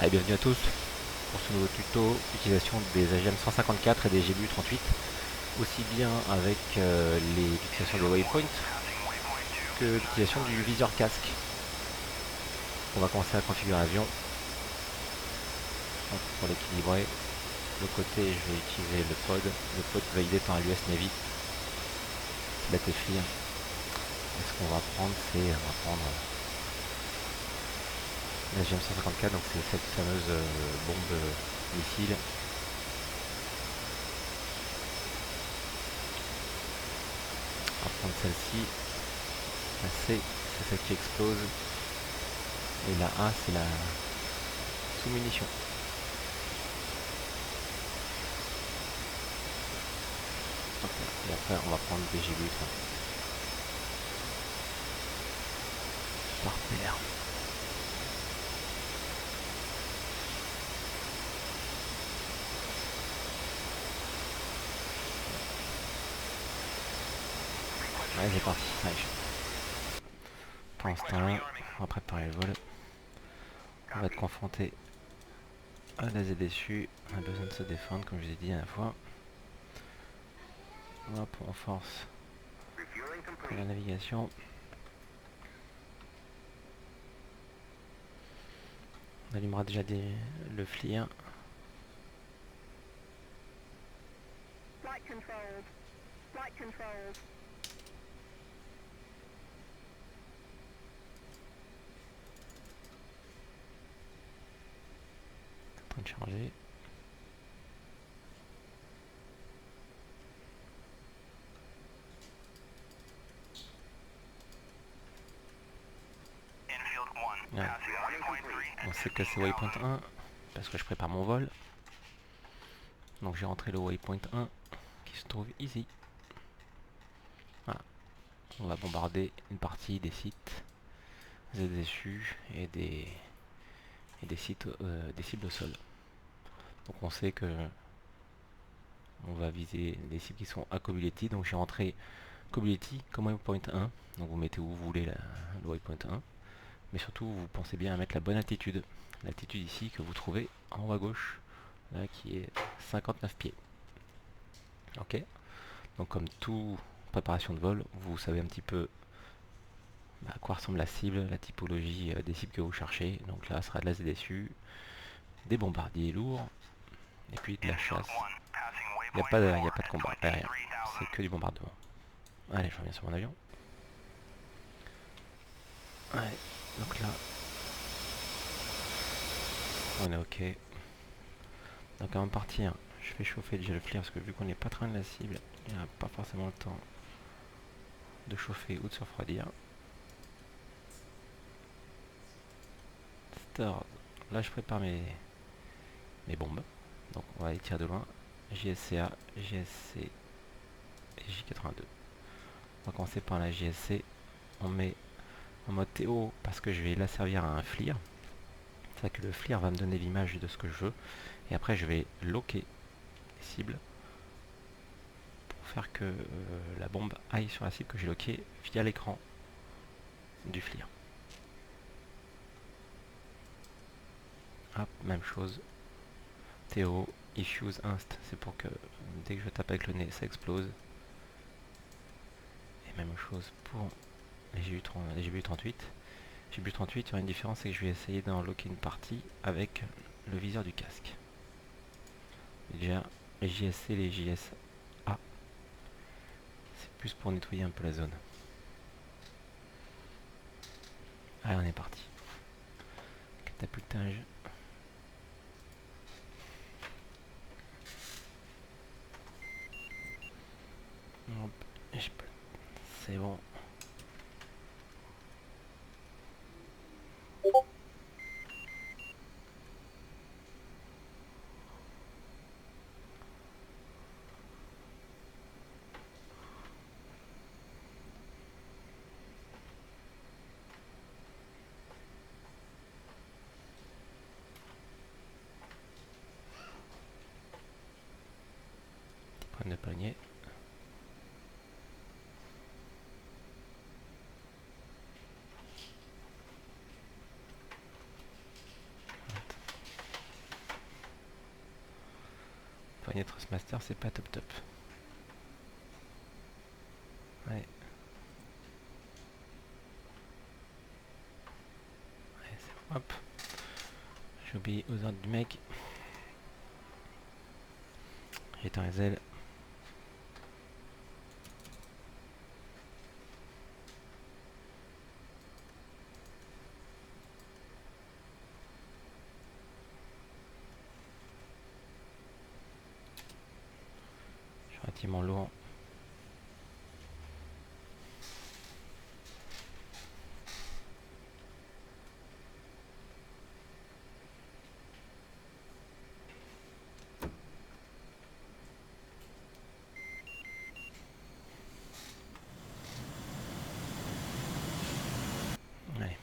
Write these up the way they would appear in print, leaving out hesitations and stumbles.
Allez, bienvenue à tous pour ce nouveau tuto, utilisation des AGM 154 et des GBU 38, aussi bien avec l'utilisation des waypoints que l'utilisation du viseur casque. On va commencer la configuration. Donc, pour l'équilibrer, le côté je vais utiliser le pod validé par l'US Navy, la TFLIR. Et ce qu'on va prendre, c'est on va prendre la GM 154, donc c'est cette fameuse bombe missile. On va prendre celle-ci. La C, c'est celle qui explose. Et la A, c'est la sous-munition. Et après, on va prendre des GBU par paire. Allez, c'est parti. Allez. Pendant ce temps-là, on va préparer le vol. On va être confronté à la ZSU. On a besoin de se défendre, comme je vous ai dit à la fois. Hop, on force la navigation. On allumera déjà le FLIR. Flight controlled. Flight controlled. En train de charger. Ouais. On sait que c'est waypoint 1 parce que je prépare mon vol. Donc j'ai rentré le waypoint 1 qui se trouve ici. Voilà. On va bombarder une partie des sites ZSU et des sites des cibles au sol. Donc on sait que on va viser des cibles qui sont à Kobuleti. Donc j'ai rentré Kobuleti comme waypoint 1. Donc vous mettez où vous voulez le waypoint 1. Mais surtout vous pensez bien à mettre la bonne altitude. L'altitude ici que vous trouvez en haut à gauche. Là qui est 59 pieds. Ok. Donc comme toute préparation de vol, vous savez un petit peu à quoi ressemble la cible, la typologie des cibles que vous cherchez. Donc là, ce sera de la ZSU, des bombardiers lourds, et puis de la chasse. Il n'y a pas de combat aérien, c'est que du bombardement. Allez, je reviens sur mon avion. Allez, donc là, on est ok. Donc avant de partir, je fais chauffer déjà le FLIR, parce que vu qu'on n'est pas très loin de la cible, il n'y a pas forcément le temps de chauffer ou de se refroidir. Stars, là je prépare mes bombes. Donc on va les tirer de loin. JSCA, JSC et J82. On va commencer par la JSC. On met en mode TO parce que je vais la servir à un FLIR. C'est ça que le FLIR va me donner l'image de ce que je veux. Et après je vais loquer les cibles pour faire que la bombe aille sur la cible que j'ai loquée via l'écran du FLIR. Hop, même chose. TO, issues inst, c'est pour que dès que je tape avec le nez, ça explose. Et même chose pour les GBU38. GBU38, il y aura une différence, c'est que je vais essayer d'en loquer une partie avec le viseur du casque. Déjà, les JSC, les JSA, c'est plus pour nettoyer un peu la zone. Allez, on est parti. Catapultage. Hop, c'est bon. Prendre le panier. poignée de Thrustmaster, c'est pas top top. Ouais. Hop, j'ai obéi aux ordres du mec. J'éteins les ailes. Je suis relativement lourd. Allez.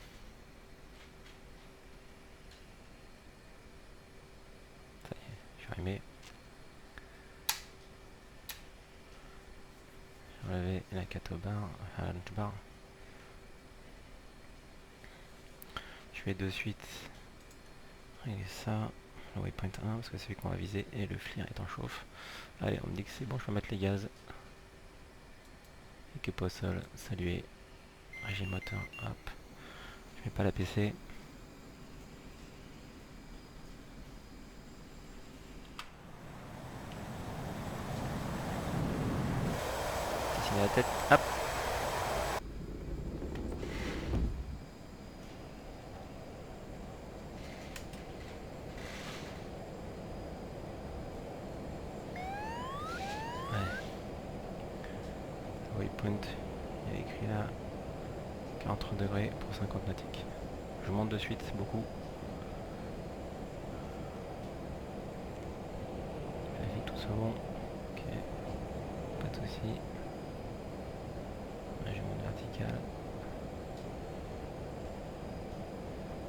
Ça y est, je suis arrivé. J'ai enlevé la catobar, la launch bar. Je vais de suite régler ça, le waypoint 1 parce que c'est celui qu'on va viser et le FLIR est en chauffe. Allez, on me dit que c'est bon, je peux mettre les gaz. Équipe au sol, saluer. Régime moteur, hop. Je mets pas la PC. Dessiner la tête, hop. Waypoint, il y a écrit là 43 degrés pour 50 nautiques. Je monte de suite, c'est beaucoup. Vérifie que tout soit bon. Ok, pas de soucis. Là, je monte vertical.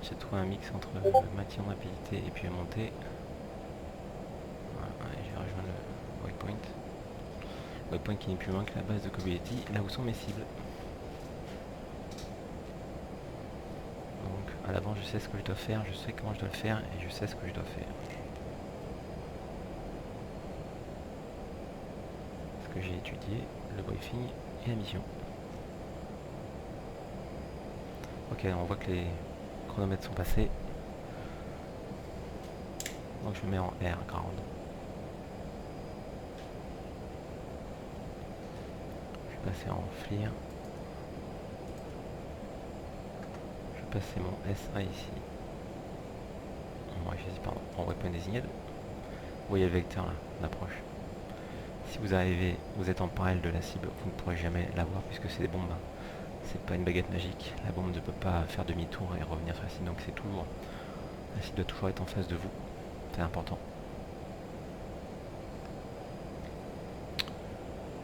J'ai trouvé un mix entre le maintien de rapidité et puis la montée. Voilà, je vais rejoindre le waypoint. Waypoint qui n'est plus loin que la base de Cobilety, là où sont mes cibles. Donc à l'avant je sais ce que je dois faire, je sais comment je dois le faire et je sais ce que je dois faire. Ce que j'ai étudié, le briefing et la mission. Ok, on voit que les chronomètres sont passés. Donc je me mets en R ground. Je vais passer en FLIR. Je vais passer mon SA ici. Ouais, pardon, en waypoint désigné. Vous voyez le vecteur là, d'approche. Si vous arrivez, vous êtes en parallèle de la cible, vous ne pourrez jamais la voir puisque c'est des bombes. C'est pas une baguette magique. La bombe ne peut pas faire demi-tour et revenir sur la cible, donc c'est toujours. La cible doit toujours être en face de vous. C'est important.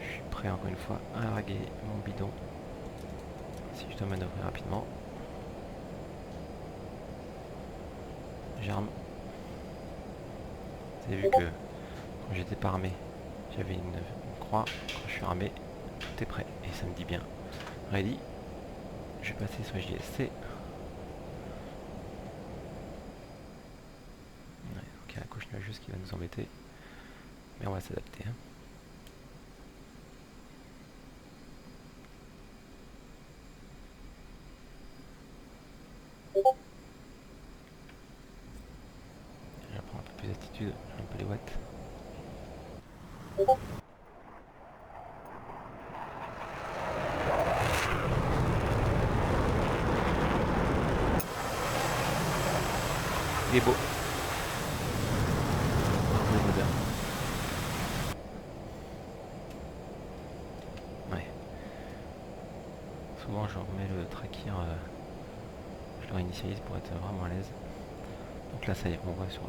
Je suis prêt encore une fois à larguer mon bidon. Si je dois manœuvrer rapidement. J'arme. Vous avez vu que quand j'étais pas armé, j'avais une croix. Quand je suis armé, tout est prêt. Et ça me dit bien. Ready. Je vais passer sur JSC. Ouais, donc il y a la couche nuageuse qui va nous embêter. Mais on va s'adapter. Hein. Je vais prendre un peu plus d'altitude, un peu les watts. Il est beau. Ouais. Souvent je remets le tracker, je le réinitialise pour être vraiment à l'aise. Donc là ça y est, on voit sur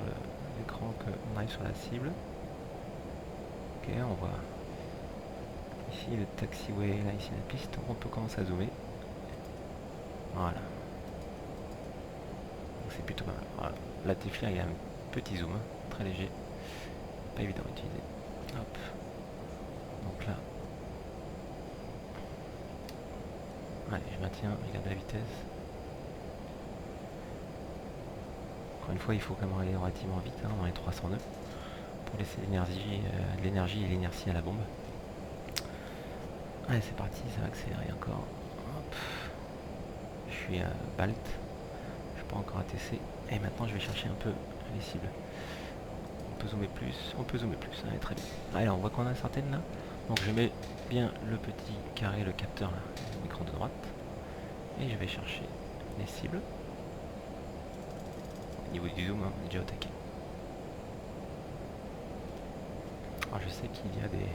l'écran qu'on arrive sur la cible. Ok, on voit ici le taxiway, là ici la piste, on peut commencer à zoomer. Voilà. Donc c'est plutôt pas mal. Voilà. La TFLIR il y a un petit zoom, hein, très léger. Pas évident à utiliser. Hop. Donc là. Ouais, je maintiens, je garde la vitesse. Encore une fois, il faut quand même aller relativement vite, hein, dans les 300 nœuds, pour pour laisser de l'énergie et l'inertie à la bombe. Allez, c'est parti, ça va accélérer encore. Hop. Je suis à Balt. Je suis pas encore à TC. Et maintenant, je vais chercher un peu les cibles. On peut zoomer plus, allez, très bien. Allez, on voit qu'on a certaines là. Donc je mets bien le petit carré, le capteur là, l'écran de droite. Et je vais chercher les cibles. Au niveau du zoom, hein, on est déjà au taquet. Alors je sais qu'il y a des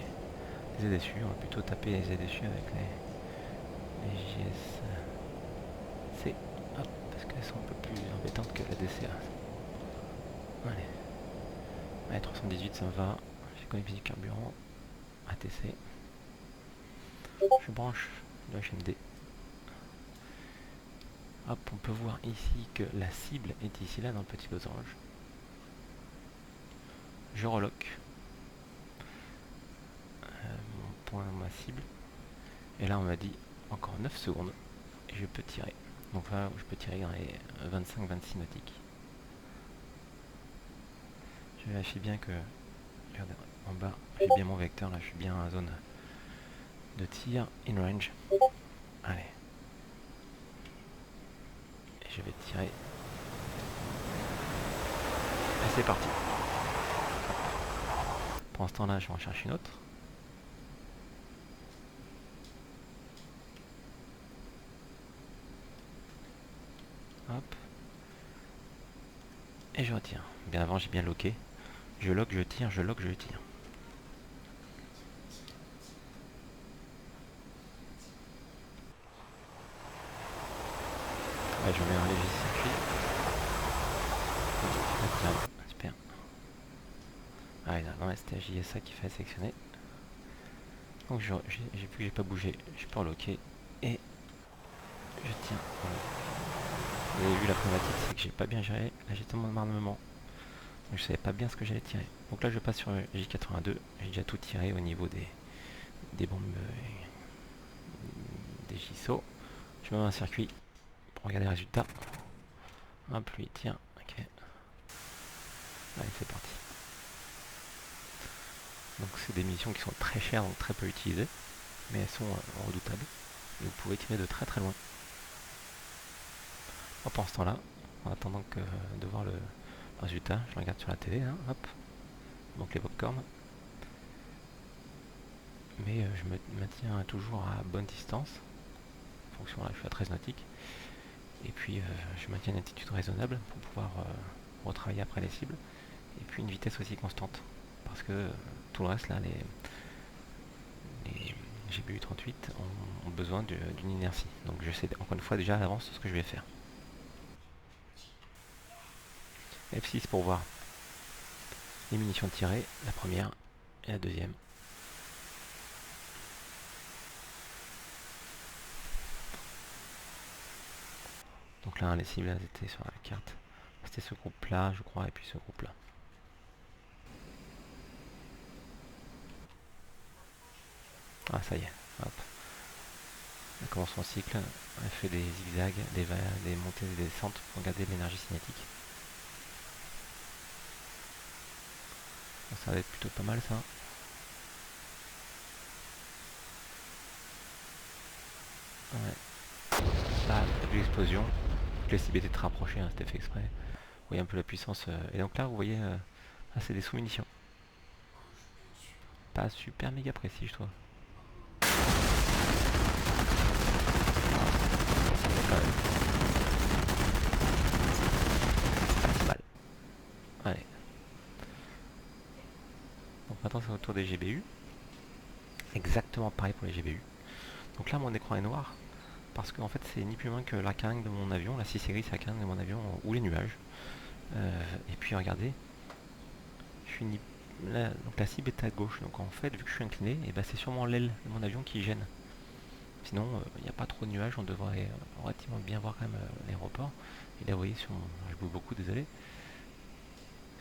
ZSU, on va plutôt taper les ZSU avec les JSC. Hop, parce qu'elles sont un peu plus embêtantes que la DCA. Allez. Allez, 318 ça me va. J'économise du carburant. ATC. Je branche le HMD. Hop, on peut voir ici que la cible est ici là dans le petit losange. Je relock mon point, ma cible. Et là on m'a dit encore 9 secondes et je peux tirer. Donc là je peux tirer dans les 25-26 nautiques. Je vérifie bien que, regardez, en bas j'ai bien mon vecteur, là je suis bien en zone de tir in range. Allez. Et je vais tirer. Et c'est parti. Pendant ce temps là je vais en chercher une autre. Hop. Et je retire. Bien avant j'ai bien locké. Je lock, je tire, je lock, je tire. Ouais, je mets un léger circuit. Super. Ah là, non, c'était JSA qui fait sélectionner. Donc j'ai vu que j'ai pas bougé, je peux reloquer et je tiens. Vous avez vu la problématique, c'est que j'ai pas bien géré l'ajustement de armement. Donc je savais pas bien ce que j'allais tirer. Donc là je passe sur le J82, j'ai déjà tout tiré au niveau des bombes des JSO. Je mets un circuit pour regarder les résultats. Hop, lui tire, ok. Allez, c'est parti. Donc c'est des munitions qui sont très chères, donc très peu utilisées, mais elles sont redoutables. Et vous pouvez tirer de très très loin. Pendant ce temps-là, en attendant de voir le résultat, je regarde sur la télé, hein, hop, donc les popcorn. Mais je me maintiens toujours à bonne distance, en fonction, là je suis à 13 nautiques. Et puis je maintiens une altitude raisonnable pour pouvoir retravailler après les cibles. Et puis une vitesse aussi constante. Parce que tout le reste là, les GPU 38 ont besoin d'une inertie. Donc je sais encore une fois déjà à l'avance ce que je vais faire. F6 pour voir les munitions tirées, la première et la deuxième. Donc là les cibles elles étaient sur la carte. C'était ce groupe là je crois et puis ce groupe là. Ah ça y est, hop. Elle commence son cycle, elle fait des zigzags, des montées et des descentes pour garder l'énergie cinétique. Ça va être plutôt pas mal ça. Ouais. Là, t'as vu l'explosion. Les cibles étaient très rapprochées, hein, c'était fait exprès. Vous voyez un peu la puissance. Et donc là, vous voyez, là c'est des sous-munitions. Pas super méga précis, je trouve. Pas si mal. Allez. Donc maintenant c'est au tour des GBU. Exactement pareil pour les GBU. Donc là mon écran est noir. Parce qu'en fait c'est ni plus loin que la carlingue de mon avion. La 6 série c'est la carlingue de mon avion ou les nuages. Et puis regardez. Je suis ni... là, donc la cible est à gauche. Donc en fait vu que je suis incliné, et ben c'est sûrement l'aile de mon avion qui gêne. Sinon, il n'y a pas trop de nuages, on devrait relativement bien voir quand même l'aéroport. Et là, vous voyez, je bouge beaucoup, désolé.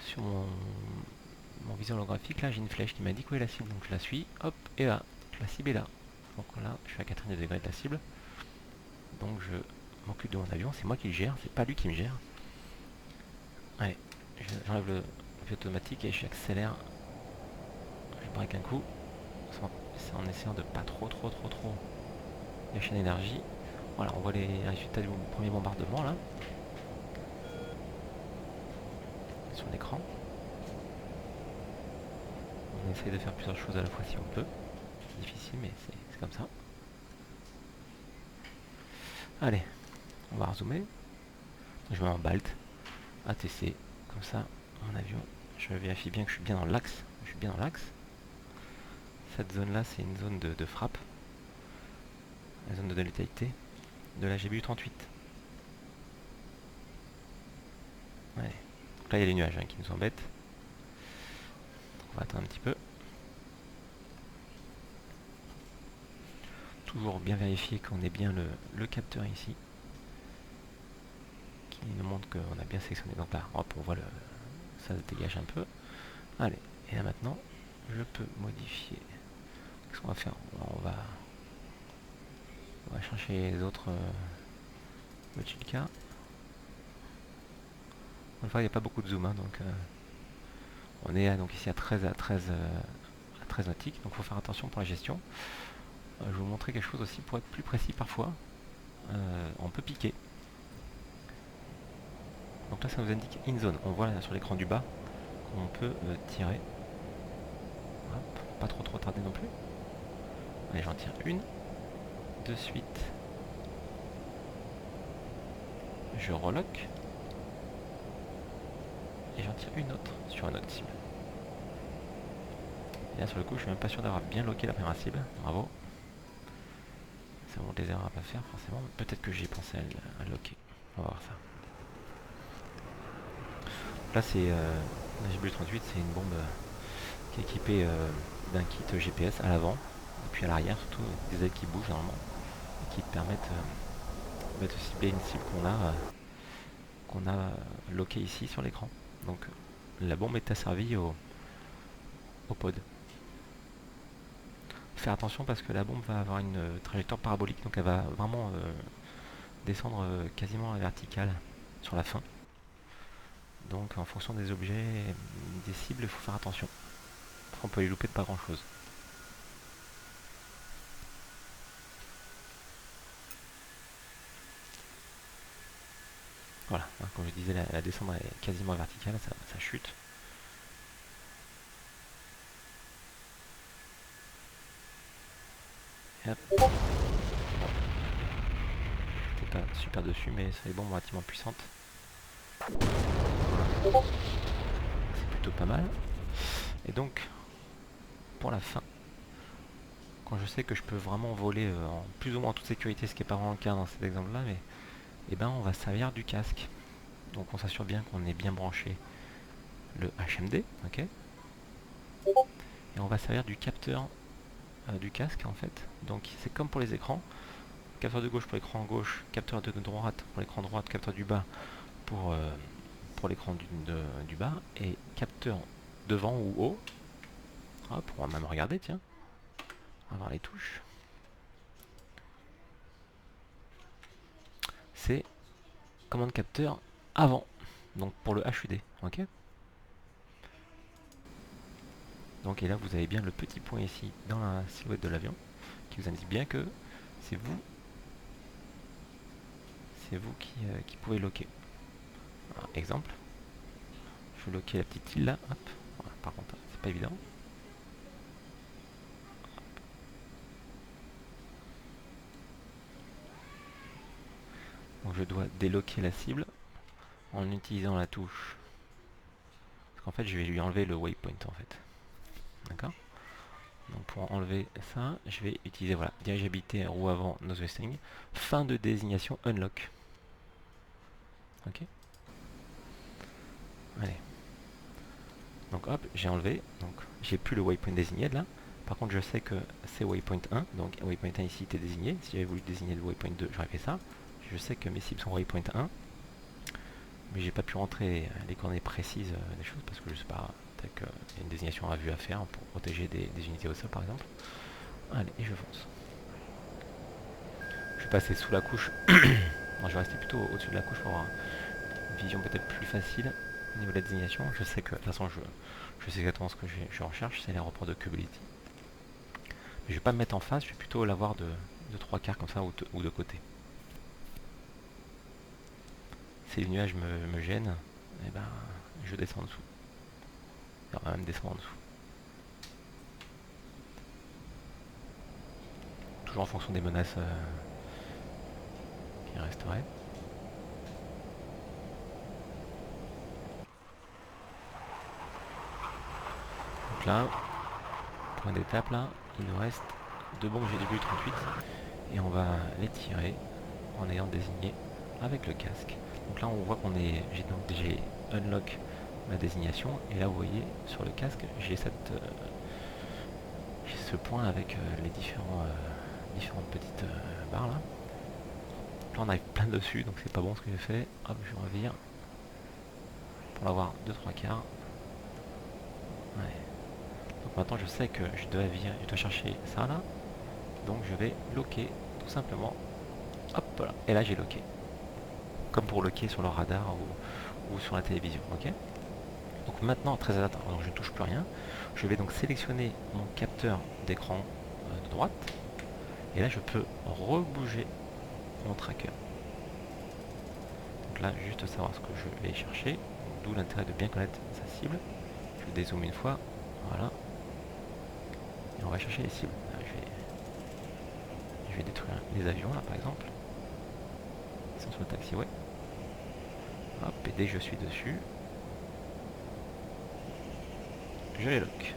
Sur mon viseur holographique, là, j'ai une flèche qui m'indique où est la cible. Donc je la suis, hop, et là, la cible est là. Donc là, je suis à 90 degrés de la cible. Donc je m'occupe de mon avion, c'est moi qui le gère, c'est pas lui qui me gère. Allez, j'enlève le automatique et j'accélère je break un coup. C'est en essayant de pas trop gâcher l'énergie. Voilà, on voit les résultats du premier bombardement là. Sur l'écran. On essaye de faire plusieurs choses à la fois si on peut. C'est difficile mais c'est comme ça. Allez, on va rezoomer. Je mets en BALT, ATC, comme ça, mon avion. Je vérifie bien que je suis bien dans l'axe. Je suis bien dans l'axe. Cette zone là c'est une zone de frappe. La zone de létalité de la GBU 38. Allez. Donc là il y a les nuages qui nous embêtent. On va attendre un petit peu. Toujours bien vérifier qu'on ait bien le capteur ici. Qui nous montre qu'on a bien sélectionné. Donc là, hop, on voit ça se dégage un peu. Allez, et là maintenant, je peux modifier. Qu'est-ce qu'on va faire? On va chercher les autres Mochilka. Enfin, il n'y a pas beaucoup de zoom, donc on est donc ici à 13 nautiques, donc il faut faire attention pour la gestion. Je vais vous montrer quelque chose aussi pour être plus précis parfois. On peut piquer. Donc là ça nous indique in zone. On voit là, sur l'écran du bas qu'on peut tirer. Hop, pas trop tarder non plus. Allez, j'en tire une. De suite, je relock. Et j'en tire une autre sur un autre cible. Et là sur le coup je suis même pas sûr d'avoir bien locké la première cible. Bravo. Ça montre des erreurs à pas faire forcément. Peut-être que j'ai pensé à locker. On va voir ça. Là c'est la GBU 38, c'est une bombe qui est équipée d'un kit GPS à l'avant et puis à l'arrière surtout des ailes qui bougent normalement et qui permettent de cibler une cible qu'on a loquée ici sur l'écran. Donc la bombe est asservie au pod. Faire attention parce que la bombe va avoir une trajectoire parabolique, donc elle va vraiment descendre quasiment à la verticale sur la fin. Donc en fonction des objets, des cibles, il faut faire attention. On peut les louper de pas grand chose. Voilà, comme je disais, la descente est quasiment verticale, ça chute. Et hop. C'était pas super dessus, mais c'est des bombes relativement puissantes. C'est plutôt pas mal. Et donc, pour la fin, quand je sais que je peux vraiment voler en plus ou moins en toute sécurité, ce qui n'est pas vraiment le cas dans cet exemple-là, mais on va servir du casque. Donc on s'assure bien qu'on est bien branché le HMD, ok. Et on va servir du capteur du casque en fait. Donc c'est comme pour les écrans. Capteur de gauche pour l'écran gauche, capteur de droite pour l'écran droite, capteur du bas pour l'écran du bas, et capteur devant ou haut. Hop, on va même regarder, tiens. On va voir les touches. C'est commande capteur avant, donc pour le HUD, ok. Donc et là vous avez bien le petit point ici dans la silhouette de l'avion qui vous indique bien que c'est vous qui pouvez loquer. Alors, exemple, je vais loquer la petite île là, hop. Voilà, par contre c'est pas évident. Donc je dois déloquer la cible en utilisant la touche. Parce qu'en fait je vais lui enlever le waypoint en fait. D'accord. Donc pour enlever ça, je vais utiliser voilà, dirigeabilité roue avant nose vesting, fin de désignation unlock. Ok. Allez. Donc hop, j'ai enlevé, donc j'ai plus le waypoint désigné de là. Par contre je sais que c'est waypoint 1, donc waypoint 1 ici était désigné. Si j'avais voulu désigner le waypoint 2, j'aurais fait ça. Je sais que mes cibles sont waypoint 1, mais j'ai pas pu rentrer les coordonnées précises des choses parce que je sais pas, peut-être qu'il y a une désignation à vue à faire pour protéger des unités au sol par exemple. Allez, et je fonce. Je vais passer sous la couche. Non, je vais rester plutôt au-dessus de la couche pour avoir une vision peut-être plus facile. au niveau de la désignation, je sais que, de toute façon, je sais exactement ce que je recherche, c'est l'aéroport de Kubility. Mais je vais pas me mettre en face, je vais plutôt l'avoir de 3/4 comme ça, ou de côté. Si les nuages me gênent, et ben, je descends en dessous. On va même descendre en dessous. Toujours en fonction des menaces qui resteraient. Donc là, point d'étape là, il nous reste 2 bombes GW38 et on va les tirer en ayant désigné avec le casque. Donc là on voit qu'on est, j'ai unlock ma désignation et là vous voyez sur le casque j'ai ce point avec les différentes petites barres là. Là on arrive plein dessus donc c'est pas bon ce que j'ai fait. Hop, je revire pour l'avoir de 3/4. Ouais. Donc maintenant je sais que je dois chercher ça là. Donc je vais locker tout simplement. Hop là. Et là j'ai locké. Comme pour locker sur le radar ou sur la télévision. Ok. Donc maintenant, très attention, donc je ne touche plus rien. Je vais donc sélectionner mon capteur d'écran de droite. Et là je peux rebouger mon tracker. Donc là juste savoir ce que je vais chercher. D'où l'intérêt de bien connaître sa cible. Je dézoome une fois. Voilà. Et on va chercher les cibles. Là, je vais détruire les avions là par exemple. Ils sont sur le taxiway. Hop, et dès que je suis dessus, je les lock.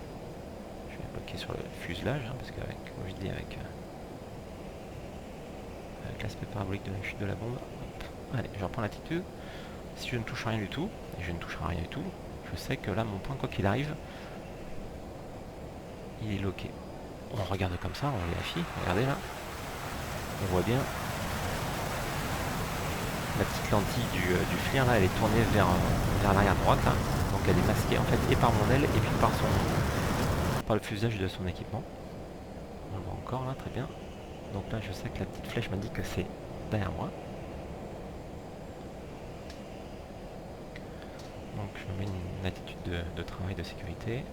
Je vais bloquer sur le fuselage, hein, parce qu'avec, comme je dis, avec l'aspect parabolique de la chute de la bombe, hop. Allez, je reprends l'attitude. Si je ne touche rien du tout, et je ne toucherai rien du tout, je sais que là, mon point, quoi qu'il arrive, il est locké. On regarde comme ça, on vérifie. Regardez là. On voit bien la petite lentille du FLIR là, elle est tournée vers l'arrière droite là. Donc elle est masquée en fait et par mon aile et puis par le fuselage de son équipement. On le voit encore là, très bien. Donc là je sais que la petite flèche m'indique que c'est derrière moi. Donc je mets une attitude de travail de sécurité.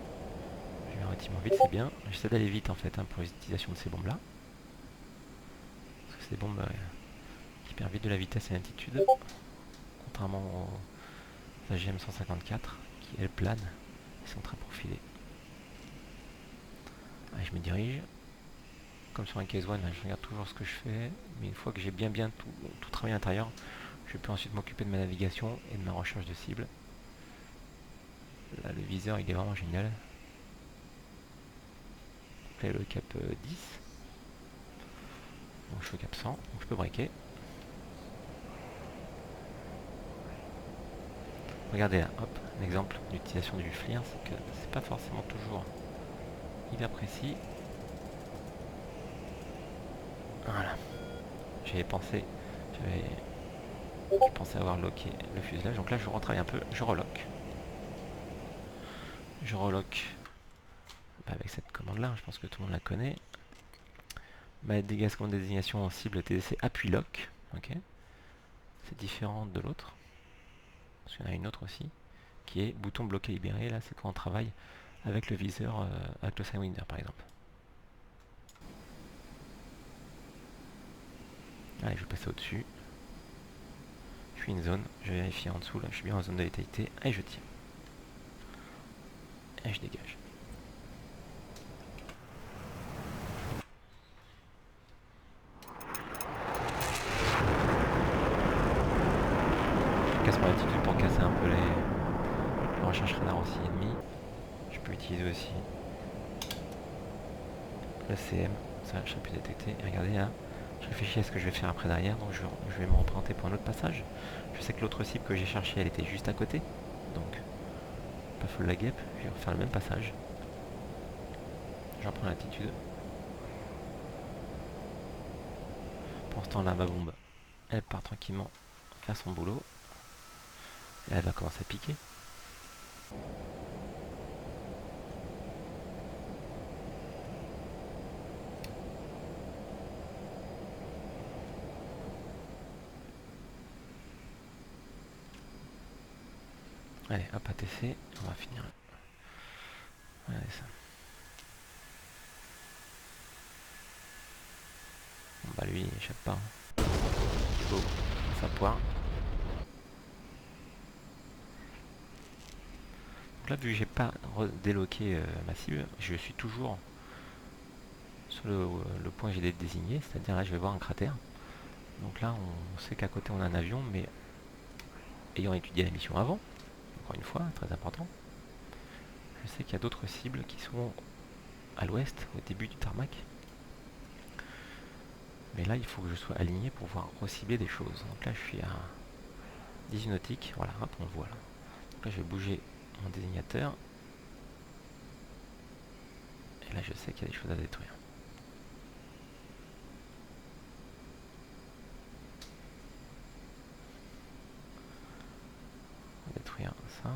Je vais relativement vite, c'est bien. J'essaie d'aller vite en fait hein, pour l'utilisation de ces bombes là. Parce que c'est des bombes qui perdent vite de la vitesse et l'altitude. Contrairement aux AGM 154 qui elles planent. Ils sont très profilés. Allez, je me dirige. Comme sur un case one, je regarde toujours ce que je fais. Mais une fois que j'ai bien tout travaillé à l'intérieur, je peux ensuite m'occuper de ma navigation et de ma recherche de cibles. Là, le viseur, il est vraiment génial. Là, le cap 10. Donc, je suis au cap 100. Donc, je peux breaker. Regardez là, hop, un exemple d'utilisation du FLIR, c'est que c'est pas forcément toujours hyper précis. Voilà. J'avais pensé avoir locké le fuselage. Donc là, je retravaille un peu, je relock. Je relock avec cette commande là, je pense que tout le monde la connaît. Ma commande de désignation en cible TDC appui lock. Ok. C'est différent de l'autre. Parce qu'il y en a une autre aussi. Qui est bouton bloqué libéré. Là, c'est quand on travaille avec le viseur, avec le Sidewinder par exemple. Allez, je vais passer au-dessus. Je suis une zone, je vérifie en dessous, là, je suis bien en zone de létalité, et je tire. Et je dégage. Je casse mon attitude pour casser un peu les recherches radar aussi ennemis. Je peux utiliser aussi le CM, ça je serai plus détecté. Et regardez là, je réfléchis à ce que je vais faire après derrière, donc je vais me représenter pour un autre passage. Je sais que l'autre cible que j'ai cherché, elle était juste à côté, donc pas full la guêpe, je vais refaire le même passage. Je reprends l'attitude. Pour ce temps-là, ma bombe, elle part tranquillement faire son boulot. Et elle va commencer à piquer. Allez, hop, ATC, on va finir. Allez, ça. Bon bah lui, il échappe pas. Hein. Beau, ça poire. Donc là, vu que j'ai pas déloqué ma cible, je suis toujours sur le point que j'ai désigné, c'est-à-dire là je vais voir un cratère. Donc là on sait qu'à côté on a un avion, mais ayant étudié la mission avant, encore une fois, très important, je sais qu'il y a d'autres cibles qui sont à l'ouest, au début du tarmac. Mais là il faut que je sois aligné pour pouvoir recibler des choses. Donc là je suis à 18 nautiques, voilà, hop, on le voit là. Donc là je vais bouger mon désignateur. Et là je sais qu'il y a des choses à détruire. On va détruire ça.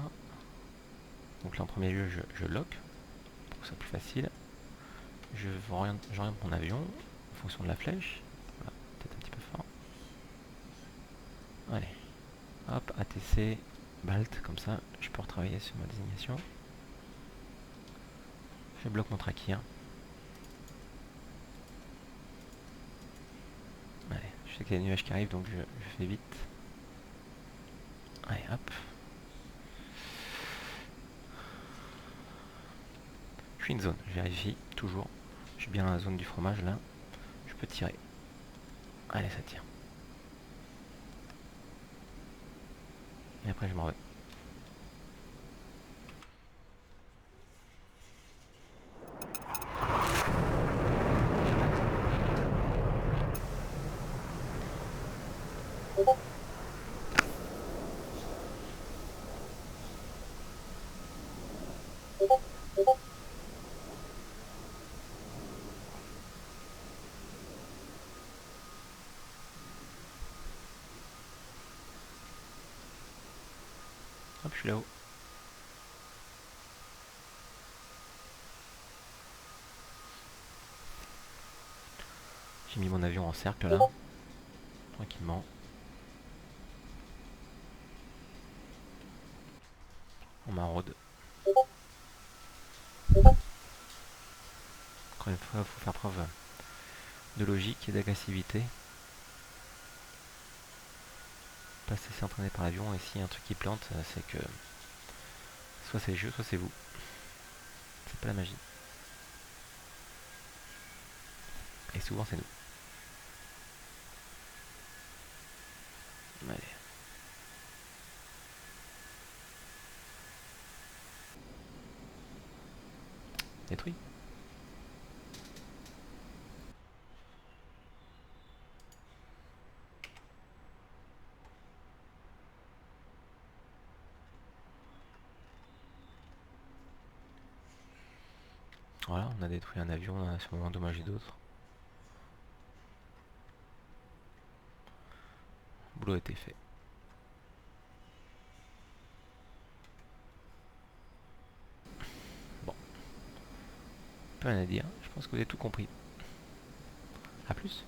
Donc là en premier lieu je lock, pour que ce soit plus facile. J'oriente mon avion en fonction de la flèche. Voilà, peut-être un petit peu fort. Allez, hop, ATC, BALT, comme ça je peux retravailler sur ma désignation. Je bloque mon tracking. Allez, je sais qu'il y a des nuages qui arrivent donc je fais vite. Allez, hop. Je suis une zone, je vérifie toujours. Je suis bien dans la zone du fromage là. Je peux tirer. Allez, ça tire. Et après je m'en vais. Hop, je suis là-haut. J'ai mis mon avion en cercle là. Tranquillement. On maraude. Encore une fois, il faut faire preuve de logique et d'agressivité. Pas se laisser entraîner par l'avion, et s'il y a un truc qui plante, c'est que soit c'est le jeu, soit c'est vous. C'est pas la magie. Et souvent c'est nous. Allez. Détruit. Voilà, on a détruit un avion, on a sûrement endommagé d'autres. Le boulot a été fait. Bon. Pas rien à dire, je pense que vous avez tout compris. A plus.